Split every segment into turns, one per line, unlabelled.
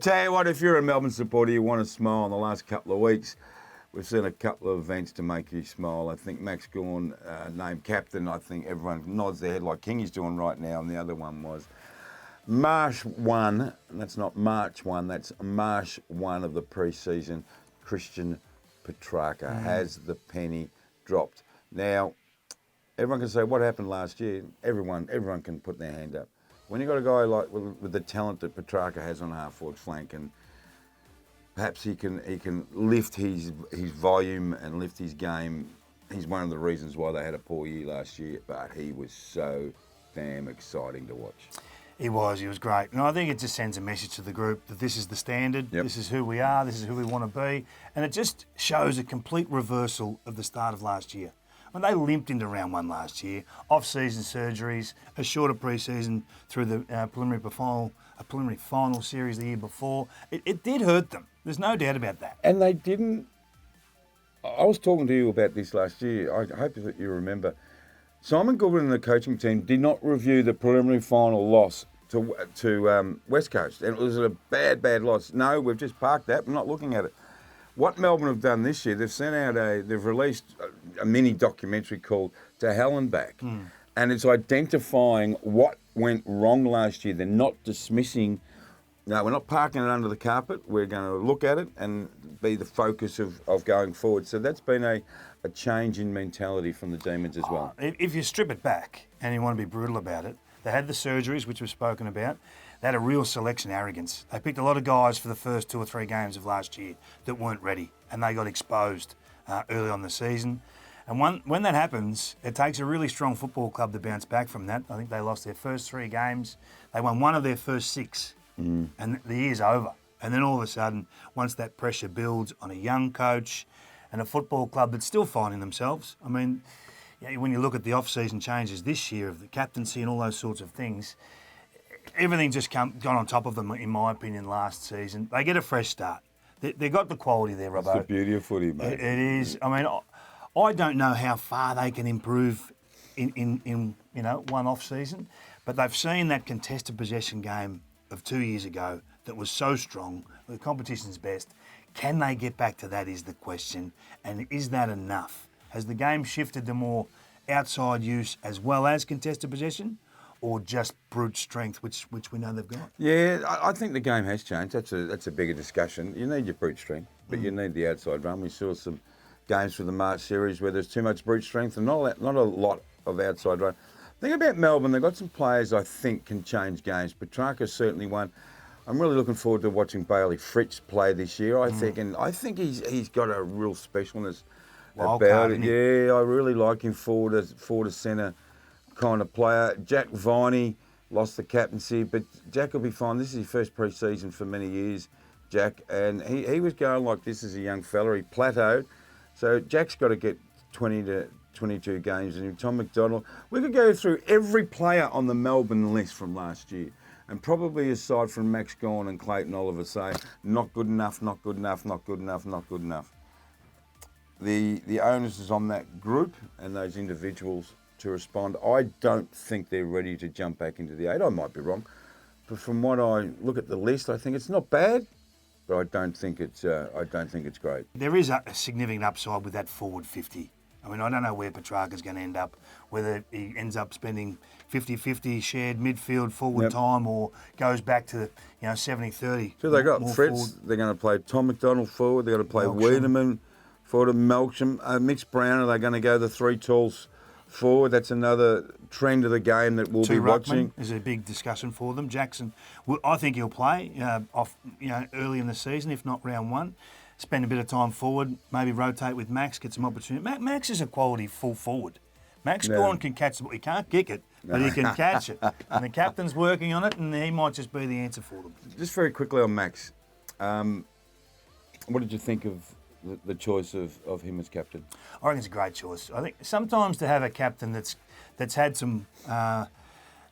Tell you what, if you're a Melbourne supporter, you want to smile in the last couple of weeks. We've seen a couple of events to make you smile. I think Max Gawn named captain. I think everyone nods their head like Kingy's doing right now. And the other one was March 1. That's not March 1. That's March 1 of the pre-season. Christian Petrarca has the penny dropped. Now, everyone can say, what happened last year? Everyone can put their hand up. When you've got a guy like with the talent that Petrarca has on half-forward flank, and perhaps he can lift his volume and lift his game. He's one of the reasons why they had a poor year last year, but he was so damn exciting to watch.
He was great. And I think it just sends a message to the group that this is the standard, This is who we are, this is who we want to be. And it just shows a complete reversal of the start of last year. When they limped into round one last year, off-season surgeries, a shorter pre-season through the preliminary final series the year before, it did hurt them. There's no doubt about that.
And they didn't. I was talking to you about this last year. I hope that you remember. Simon Goodwin and the coaching team did not review the preliminary final loss to West Coast, and it was a bad loss. No, we've just parked that. We're not looking at it. What Melbourne have done this year, they've released a mini documentary called To Hell and Back. And it's identifying what went wrong last year. They're not dismissing, no, we're not parking it under the carpet. We're going to look at it and be the focus of going forward. So that's been a change in mentality from the Demons as well.
If you strip it back and you want to be brutal about it, they had the surgeries, which we've spoken about. They had a real selection arrogance. They picked a lot of guys for the first 2 or 3 games of last year that weren't ready, and they got exposed early on the season. And when that happens, it takes a really strong football club to bounce back from that. I think they lost their first 3 games. They won 1 of their first 6, and the year's over. And then all of a sudden, once that pressure builds on a young coach and a football club that's still finding themselves, I mean, when you look at the off-season changes this year of the captaincy and all those sorts of things, everything just gone on top of them, in my opinion, last season. They get a fresh start. They got the quality there, Robbo.
It's the beauty of footy, mate.
It is. I mean, I don't know how far they can improve in one off season, but they've seen that contested possession game of 2 years ago that was so strong. The competition's best. Can they get back to that is the question, and is that enough? Has the game shifted to more outside use as well as contested possession, or just brute strength, which we know they've got?
Yeah, I think the game has changed. That's a bigger discussion. You need your brute strength, but you need the outside run. We saw some games for the March series where there's too much brute strength and not a lot of outside run. The thing about Melbourne, they've got some players I think can change games. Petrarca's certainly one. I'm really looking forward to watching Bailey Fritz play this year. I think he's got a real specialness about it. Yeah, I really like him forward to centre kind of player. Jack Viney lost the captaincy, but Jack will be fine. This is his first pre-season for many years, Jack, and he was going like this as a young fella. He plateaued. So Jack's got to get 20 to 22 games. And Tom McDonald, we could go through every player on the Melbourne list from last year, and probably aside from Max Gawn and Clayton Oliver say, not good enough, not good enough, not good enough, not good enough. The onus is on that group and those individuals to respond. I don't think they're ready to jump back into the 8. I might be wrong, but from what I look at the list, I think it's not bad, but I don't think it's great.
There is a significant upside with that forward 50. I mean, I don't know where Petrarca's going to end up, whether he ends up spending 50-50 shared midfield forward time or goes back to 70-30.
So they got Fritz. They're going to play Tom McDonald forward. They're going to play Wiedemann forward, and Melksham. Mitch Brown. Are they going to go the 3 tools forward? That's another trend of the game that we'll be watching.
Is a big discussion for them. Jackson, I think he'll play early in the season, if not round 1. Spend a bit of time forward, maybe rotate with Max, get some opportunity. Max is a quality full forward. Max Gawn can catch the ball. He can't kick it, but he can catch it. And the captain's working on it, and he might just be the answer for them.
Just very quickly on Max, what did you think of the choice of him as captain?
I reckon it's a great choice. I think sometimes to have a captain that's had some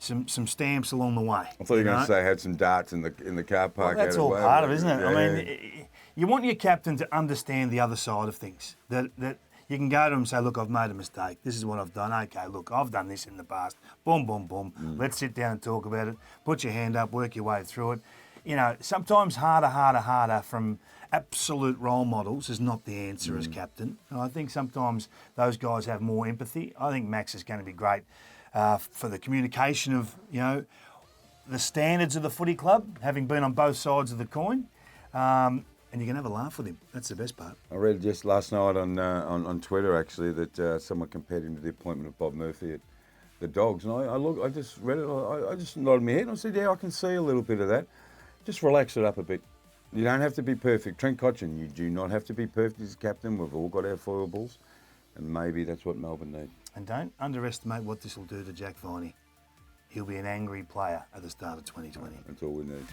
stamps along the way.
I thought you were going to say had some darts in the car park.
Well, that's all part of it, isn't it? Yeah. I mean, you want your captain to understand the other side of things. That you can go to him and say, look, I've made a mistake. This is what I've done. Okay, look, I've done this in the past. Boom, boom, boom. Let's sit down and talk about it. Put your hand up, work your way through it. you know, sometimes harder from absolute role models is not the answer as captain. And I think sometimes those guys have more empathy. I think Max is going to be great for the communication of, you know, the standards of the footy club, having been on both sides of the coin. And you can have a laugh with him. That's the best part.
I read just last night on Twitter actually that someone compared him to the appointment of Bob Murphy at the Dogs, and I just read it. I just nodded my head and I said, yeah, I can see a little bit of that. Just relax it up a bit. You don't have to be perfect. Trent Cotchin, you do not have to be perfect as captain. We've all got our foibles, and maybe that's what Melbourne need.
And don't underestimate what this will do to Jack Viney. He'll be an angry player at the start of 2020.
That's all we need.